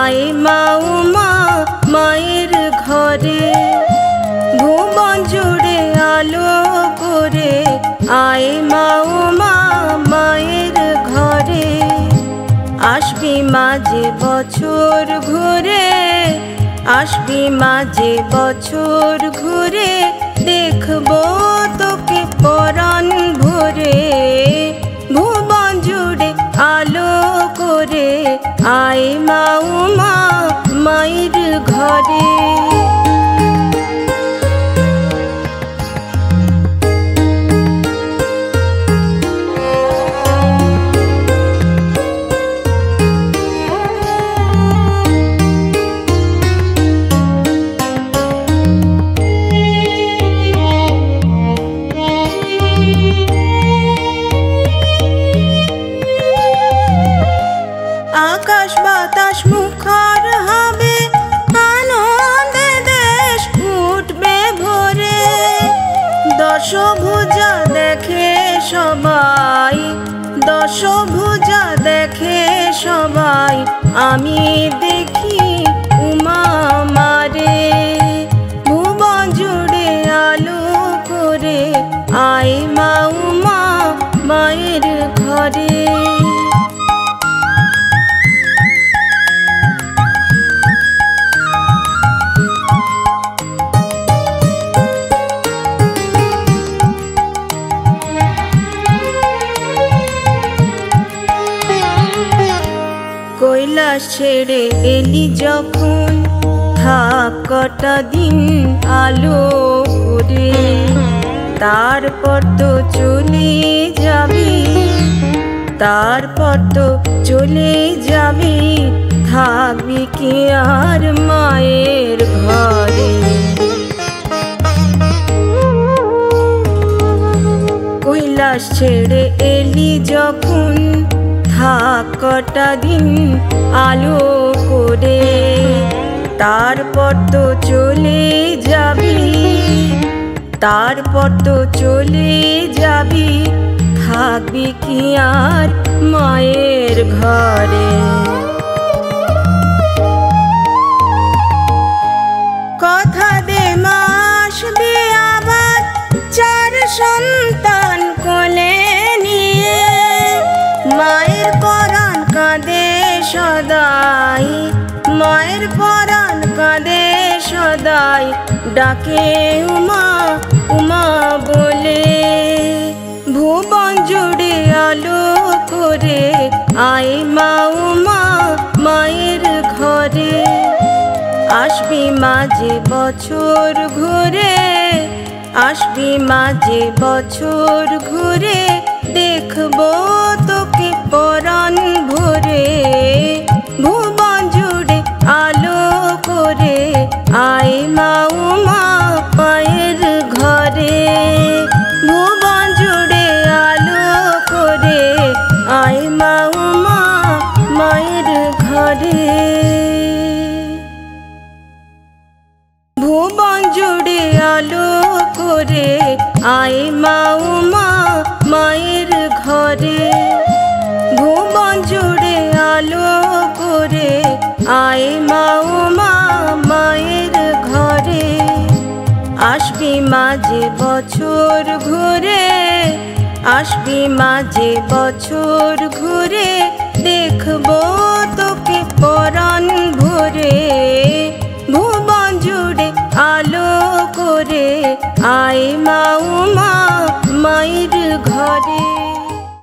আয় মা উমা মায়ের ঘরে, ভুবন জুড়ে আলো করে আয় মা উমা মায়ের ঘরে। আসবি মাঝে বছর ঘুরে, আসবি মাঝে বছর ঘুরে, দেখবো তোকে পরাণ ভরে। ভুবন জুড়ে আলো করে আয় মা উমা মায়ের ঘরে। আকাশ বাতাস মুখর হবে, আনন্দে দেশ উঠবে ভরে। দশভুজা দেখে সবাই, দশভুজা দেখে সবাই, আমি দেখি উমা মারে। ভুবন জুড়ে আলো করে আয় মা উমা মায়ের ঘরে। কৈলাস ছেড়ে এলি যখন, থাক কটা দিন আলো করে। তারপর তো চলে যাবি, তারপর তো চলে যাবি, থাকবি কি আর মায়ের ঘরে। কৈলাস ছেড়ে এলি যখন, থাক কটা দিন আলো করে। তারপর তো চলে যাবি, তারপর তো চলে যাবি, থাকবি কি আর মায়ের ঘরে। কথা দে মা আসবি আবার, চার সন্তান কোলে নিয়ে। মায়ের পরাণ কাঁদে সদাই, মায়ের পরাণ কাঁদে সদাই, ডাকে উমা উমা বলে। ভুবন জুড়ে আলো করে আয় মা উমা মায়ের ঘরে। আসবি মাঝে বছর ঘুরে, আসবি মাঝে বছর ঘুরে, দেখবো তোকে পরাণ ভরে। ভুবন জুড়ে আলো করে আয় মা উমা মায়ের ঘরে। ভুবন জুড়ে আলো করে আয় মা উমা মায়ের ঘরে। ভুবন জুড়ে আলো করে আয় মা উমা মায়ের ঘরে। ভুবন জুড়ে আলো করে আয় মা উমা মায়ের ঘরে। আসবি মাঝে বছর ঘুরে, আসবি মাঝে বছর ঘুরে, দেখবো তোকে পরাণ ভরে। ভুবন জুড়ে আলো করে আয় মা